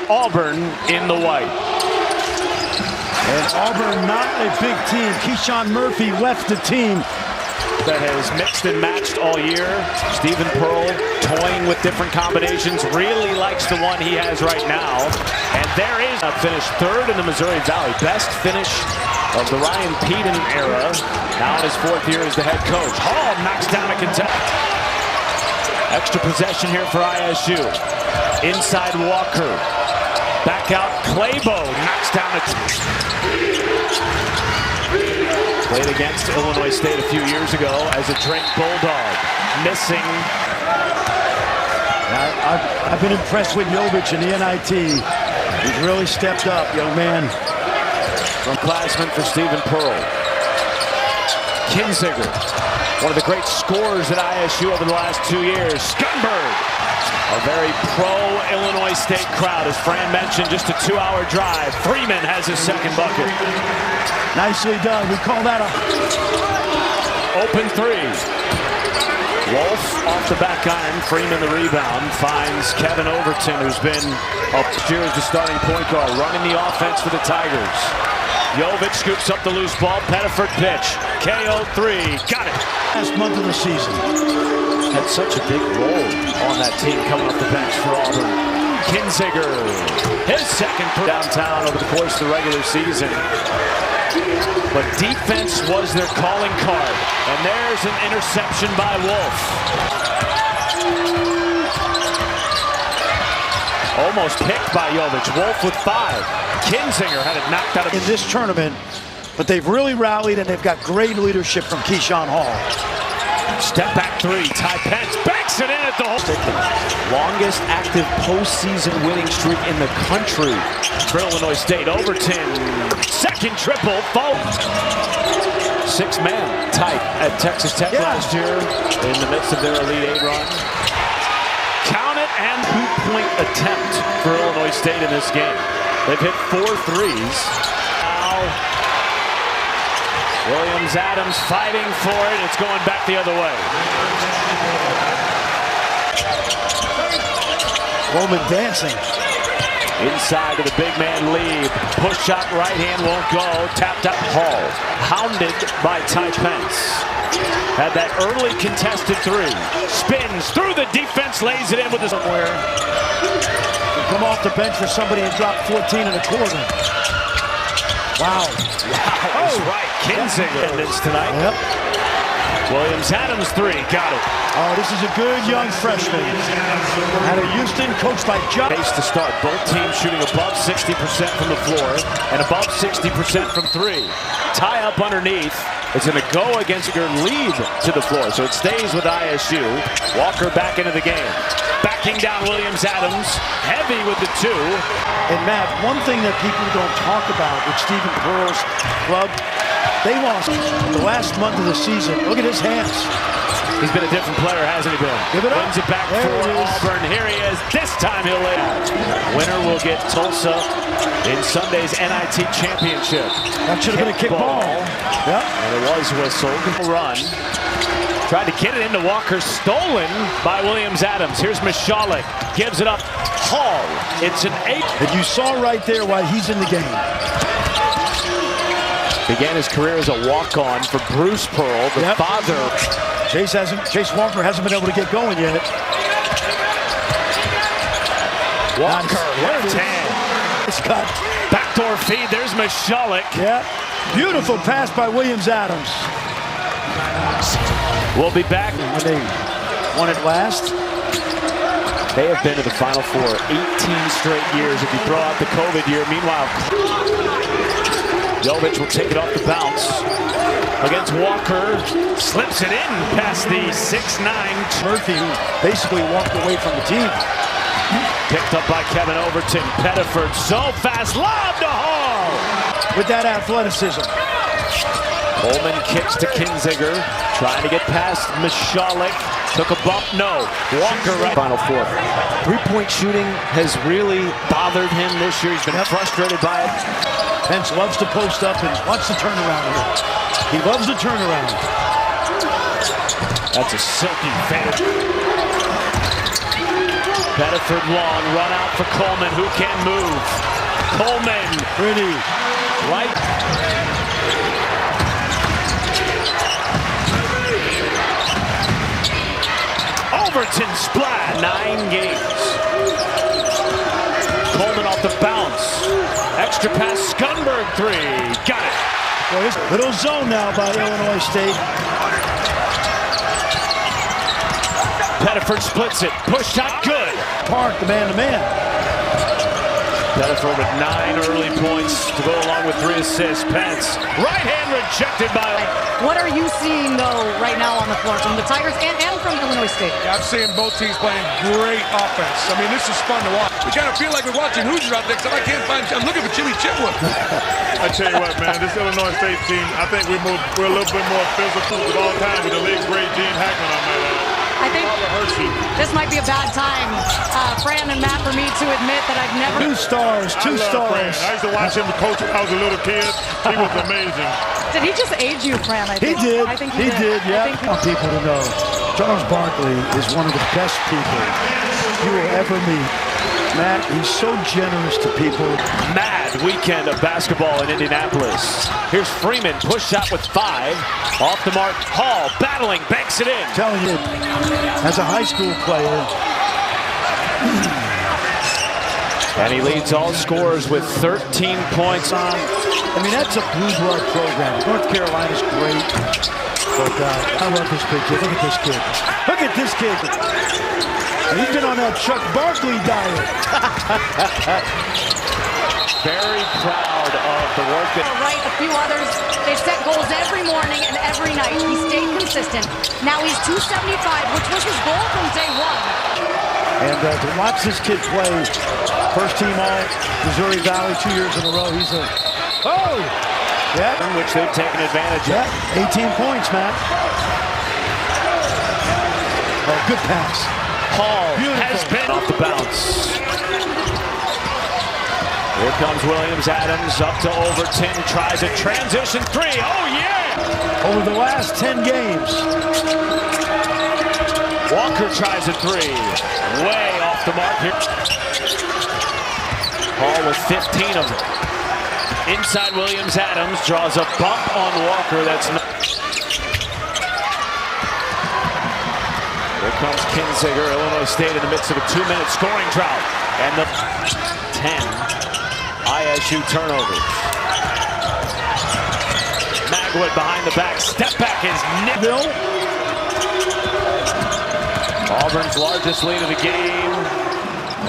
Auburn in the white. And Auburn not a big team. Keyshawn Murphy left the team. That has mixed and matched all year. Stephen Pearl toying with different combinations. Really likes the one he has right now. And there is a finish third in the Missouri Valley. Best finish of the Ryan Peden era. Now in his fourth year as the head coach. Hall knocks down a contest. Extra possession here for ISU. Inside Walker. Back out Claybo. Knocks down a... Played against Illinois State a few years ago as a Drake Bulldog. Missing. I've been impressed with Jovic in the NIT. He's really stepped up, young man. From classman for Stephen Pearl. Kinziger, one of the great scorers at ISU over the last 2 years. Skunberg, a very pro-Illinois State crowd. As Fran mentioned, just a 2-hour drive. Freeman has his second bucket. Nicely done. We call that a... Open three. Wolf off the back iron. Freeman the rebound. Finds Kevin Overton, who's been up here as the starting point guard, running the offense for the Tigers. Jovic scoops up the loose ball. Pettiford pitch. KO 3. Got it. Last month of the season. Had such a big role on that team coming off the bench for Auburn. Kinziger, his second downtown over the course of the regular season. But defense was their calling card. And there's an interception by Wolf. Almost picked by Jovic. Wolf with 5. Kinziger had it knocked out of in this tournament, but they've really rallied and they've got great leadership from Keyshawn Hall. Step back 3. Ty Pence banks it in at the hole. Longest active postseason winning streak in the country for Illinois State. Overton, second triple. 6-man tight at Texas Tech last year in the midst of their Elite 8 run. Count it, and 2-point attempt for Illinois State in this game. They've hit 4 threes. Now Williams-Adams fighting for it. It's going back the other way. Roman dancing. Inside to the big man lead. Push shot right hand won't go. Tapped up Hall. Hounded by Ty Pence. Had that early contested 3. Spins through the defense, lays it in with the somewhere. Come off the bench for somebody and drop 14 and a quarter. Wow. That's right. Kinziger tonight. Yep. Williams-Adams 3. Got it. Oh, this is a good young freshman. Out of Houston, coached by John. Pace to start. Both teams shooting above 60% from the floor and above 60% from 3. Tie up underneath. It's going to go against your lead to the floor, so it stays with ISU. Walker back into the game. Backing down Williams-Adams. Heavy with the 2. And Matt, one thing that people don't talk about with Stephen Pearl's club, they lost the last month of the season. Look at his hands. He's been a different player, hasn't he been? Give it up. Wins it back for Auburn. Here he is. This time he'll lay out. Winner will get Tulsa in Sunday's NIT championship. That should have been a kick ball. Yep. And it was whistled. Run. Tried to get it into Walker. Stolen by Williams-Adams. Here's Mishalik. Gives it up. Hall. It's an 8. And you saw right there why he's in the game. Began his career as a walk-on for Bruce Pearl, the father. Chase Walker hasn't been able to get going yet. Walker, left hand. It's cut. Backdoor feed. There's Mishalik. Yeah. Beautiful pass by Williams-Adams. We'll be back. When they won it last. They have been to the Final Four 18 straight years if you throw out the COVID year. Meanwhile, Jovic will take it off the bounce against Walker. Slips it in past the 6'9". Murphy, who basically walked away from the team. Picked up by Kevin Overton. Pettiford so fast. Lob to Hall. With that athleticism. Coleman kicks to Kinziger. Trying to get past Mishalik. Took a bump. No. Walker right. Final Four. 3-point shooting has really bothered him this year. He's been frustrated by it. Pence loves to post up and wants to turn around. He loves to turn around. That's a silky fade. Pettiford long, run out for Coleman, who can move. Coleman, Pretty. right. Overton splat, 9 games. Coleman off the bounce. Extra pass, Skunberg 3, got it. Well, this little zone now by Illinois State. Pettiford splits it, push shot, good. Park, the man-to-man. Pettiford with 9 early points to go along with 3 assists. Pence, right hand rejected by... What are you seeing, though, right now on the floor from the Tigers and from Illinois State? Yeah, I'm seeing both teams playing great offense. I mean, this is fun to watch. We kind of feel like we're watching Hoosier out there, except I can't find... I'm looking for Jimmy Chitwood. I tell you what, man, this Illinois State team, I think we're a little bit more physical at all times with the late great Gene Hackman on that. I think this might be a bad time, Fran and Matt, for me to admit that I've never... Two stars. I used to watch him coach when I was a little kid. He was amazing. Did he just age you, Fran? I He think. did. I think He did, yeah. I think I want people to know Charles Barkley is one of the best people you will ever meet. Matt, he's so generous to people. Mad weekend of basketball in Indianapolis. Here's Freeman, push shot with 5. Off the mark, Hall battling, banks it in. I'm telling you, as a high school player. And he leads all scorers with 13 points on. I mean, that's a blue blood program. North Carolina's great. But I love this big kid. Look at this kid. Look at this kid. He's been on that Chuck Barkley diet. Very proud of the work that... Right, a few others. They set goals every morning and every night. He stayed consistent. Now he's 275, which was his goal from day one. And to watch this kid play, first team all Missouri Valley 2 years in a row, he's a... Oh! Yeah. In which they've taken advantage of. Yeah, 18 points, Matt. Oh, good pass. Hall Beautiful. has been off the bounce. Here comes Williams Adams up to Overton, tries a transition 3. Oh yeah! Over the last 10 games. Walker tries a 3. Way off the mark here. Hall with 15 of them. Inside Williams Adams draws a bump on Walker. That's not... Here comes Kinziger, Illinois State in the midst of a 2-minute scoring drought. And the 10 ISU turnovers. Magwood behind the back. Step back is nil. Auburn's largest lead of the game.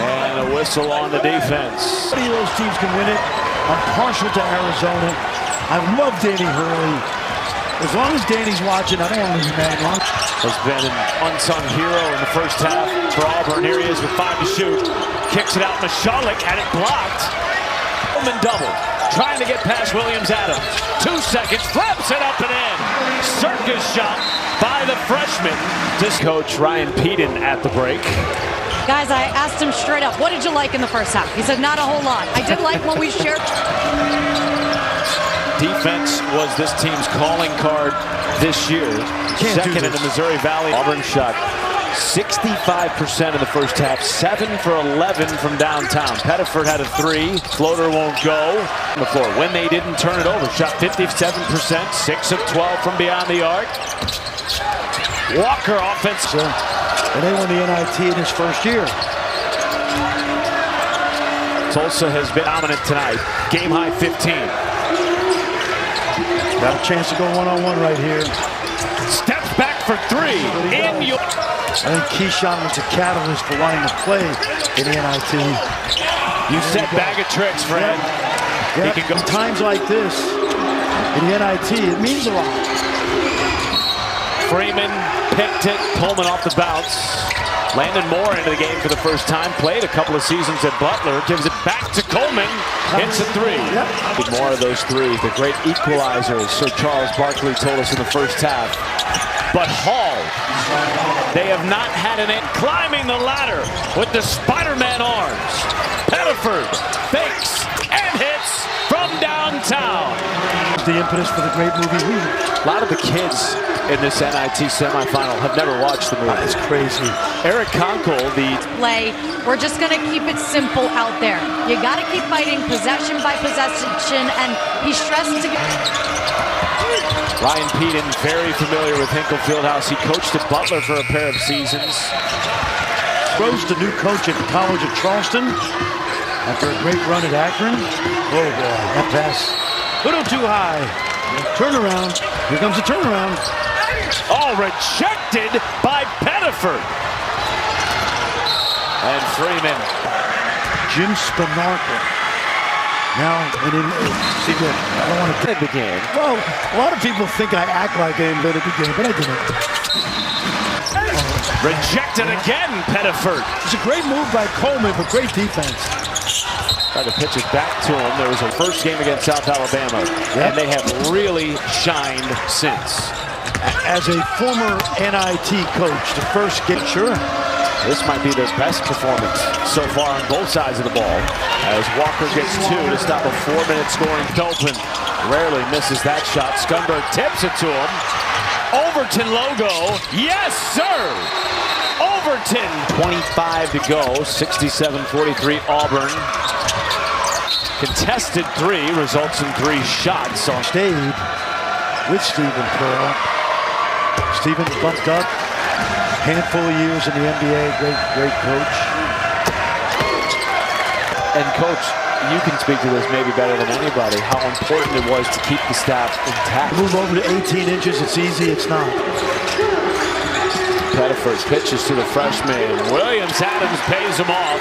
And a whistle on the defense. Any of those teams can win it. I'm partial to Arizona. I love Danny Hurley. As long as Danny's watching, I don't want to leave man long. Has been an unsung hero in the first half for Auburn. Here he is with 5 to shoot. Kicks it out. Mashalik had it blocked. Coleman double. Trying to get past Williams Adams. 2 seconds. Flaps it up and in. Circus shot by the freshman. This coach Ryan Peden at the break. Guys, I asked him straight up, what did you like in the first half? He said, not a whole lot. I did like when we shared. Defense was this team's calling card this year. Second in the Missouri Valley. Auburn shot 65% in the first half, 7 for 11 from downtown. Pettiford had a 3. Floater won't go on the floor. When they didn't turn it over, shot 57%, 6 of 12 from beyond the arc. Walker offense. And they won the NIT in his first year. Tulsa has been dominant tonight. Game high 15. Got a chance to go one-on-one right here. Steps back for 3. In your... I think Keyshawn was a catalyst for wanting to play in the NIT. You said bag of tricks, Fred. Yeah, He can go. in times like this, in the NIT, it means a lot. Freeman picked it. Coleman off the bounce. Landon Moore into the game for the first time. Played a couple of seasons at Butler. Gives it back to Coleman. Hits a 3. Yep. More of those 3s. The great equalizers, Sir Charles Barkley told us in the first half. But Hall, they have not had an end climbing the ladder with the Spider-Man arms. Pettiford fakes and hits from downtown. The impetus for the great movie Relive. A lot of the kids in this NIT semifinal. Have never watched the movie. It's crazy. Eric Conkle, the Play. We're just going to keep it simple out there. You got to keep fighting possession by possession, and he stressed to Ryan Peden, very familiar with Hinkle Fieldhouse. He coached at Butler for a pair of seasons. Throws the new coach at the College of Charleston after a great run at Akron. Oh boy, that pass a little too high. Turnaround. Here comes the turnaround. Oh, rejected by Pettiford. And Freeman. Jim Spinarca. Now, I don't want to At the game. Well, a lot of people think I act like I invented the game, but I didn't. Rejected again, Pettiford. It's a great move by Coleman, but great defense. Tried to pitch it back to him. There was a first game against South Alabama, and they have really shined since. As a former NIT coach, the first game, sure. This might be their best performance so far on both sides of the ball. As Walker gets 2 to stop a 4-minute scoring Dolphin. Rarely misses that shot. Scunberg tips it to him. Overton logo. Yes, sir! Overton. 25 to go. 67-43 Auburn. Contested 3 results in 3 shots. On Stayed with Stephen Pearl. Stephen bumped up. Handful of years in the NBA. Great coach. And coach, you can speak to this maybe better than anybody, how important it was to keep the staff intact. Move over to 18 inches. It's easy. It's not. Pettiford pitches to the freshman. Williams Adams pays him off.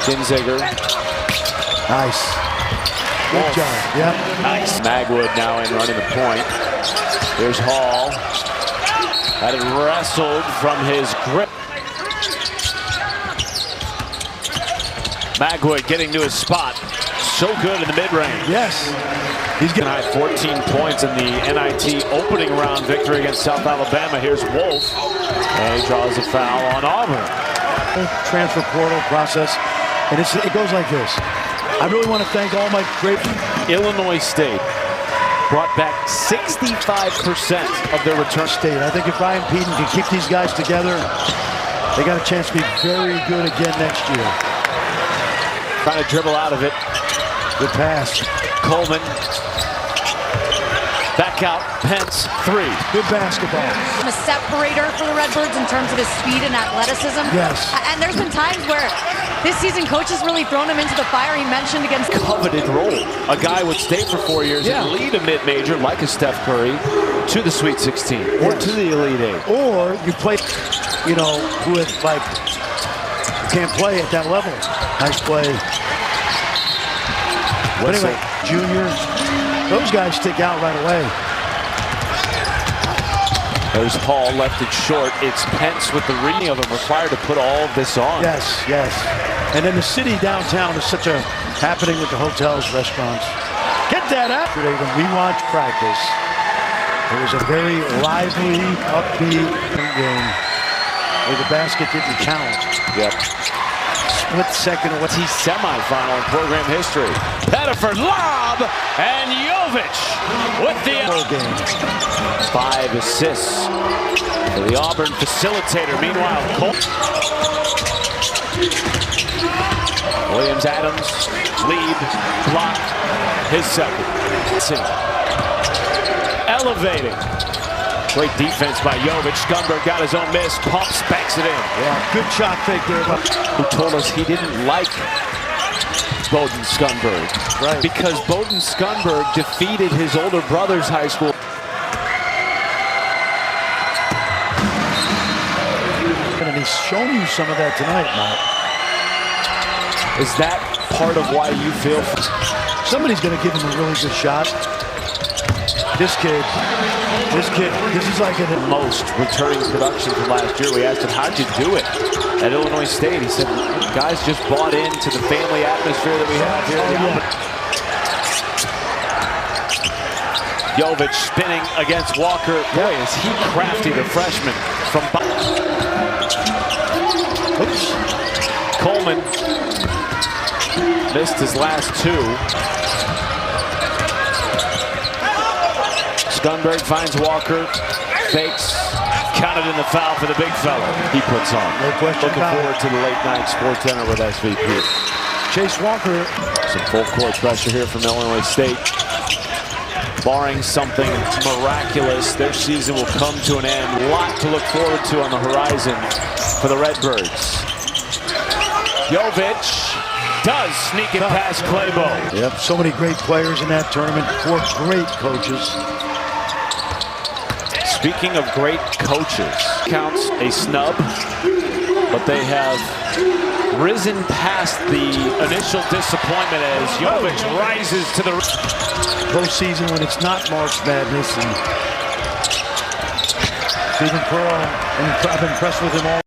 Kinziger. Nice. Good job. Yep. Nice. Magwood now in running the point. Here's Hall. Had it wrestled from his grip. Magwood getting to his spot. So good in the mid-range. Yes. He's getting high 14 points in the NIT opening round victory against South Alabama. Here's Wolf. And he draws a foul on Auburn. Transfer portal process. And it goes like this. I really want to thank all my great... Illinois State brought back 65% of their return. State. I think if Ryan Peden can keep these guys together, they got a chance to be very good again next year. Trying to dribble out of it. Good pass. Coleman. Back out. Pence. 3. Good basketball. a separator for the Redbirds in terms of his speed and athleticism. Yes. And there's been times where this season coach has really thrown him into the fire. He mentioned against coveted role. A guy would stay for 4 years and lead a mid-major like a Steph Curry to the Sweet 16 or to the Elite Eight. Or you play, you know, who is like can't play at that level. Nice play. But anyway, Junior, those guys stick out right away. There's Hall, left it short. It's Pence with the reading of him required to put all of this on. Yes, yes. And then the city downtown is such a happening with the hotels, restaurants. Get that out. When we watched practice, it was a very lively, upbeat game where the basket didn't count. Yep. Split second away. Semifinal in program history. Pettiford lob and Jovic with the game. 5 assists for the Auburn facilitator. Meanwhile, Williams Adams lead, block, his second. Elevating. Great defense by Jovic. Scunberg got his own miss. Pumps, banks it in. Yeah, good shot fake there. Who told us he didn't like Bowden Scunberg. Right. Because Bowden Scunberg defeated his older brother's high school. And he's shown you some of that tonight, Matt. Is that part of why you feel? Somebody's going to give him a really good shot. This kid, this is like the most returning production from last year. We asked him, how'd you do it at Illinois State? He said, guys just bought into the family atmosphere that we have here at the Jovic spinning against Walker. Boy, is he crafty, the freshman from Coleman missed his last 2. Gunberg finds Walker, fakes, counted in the foul for the big fella. He puts on. No question Looking about it. forward to the late night Sports Center with SVP. Chase Walker. Some full court pressure here from Illinois State. Barring something miraculous, their season will come to an end. A lot to look forward to on the horizon for the Redbirds. Jovic does sneak it past Claybo. Yep, so many great players in that tournament. 4 great coaches. Speaking of great coaches, counts a snub, but they have risen past the initial disappointment as Jovic rises to the Postseason when it's not March Madness. And Stephen Pearl, I've been impressed with him all.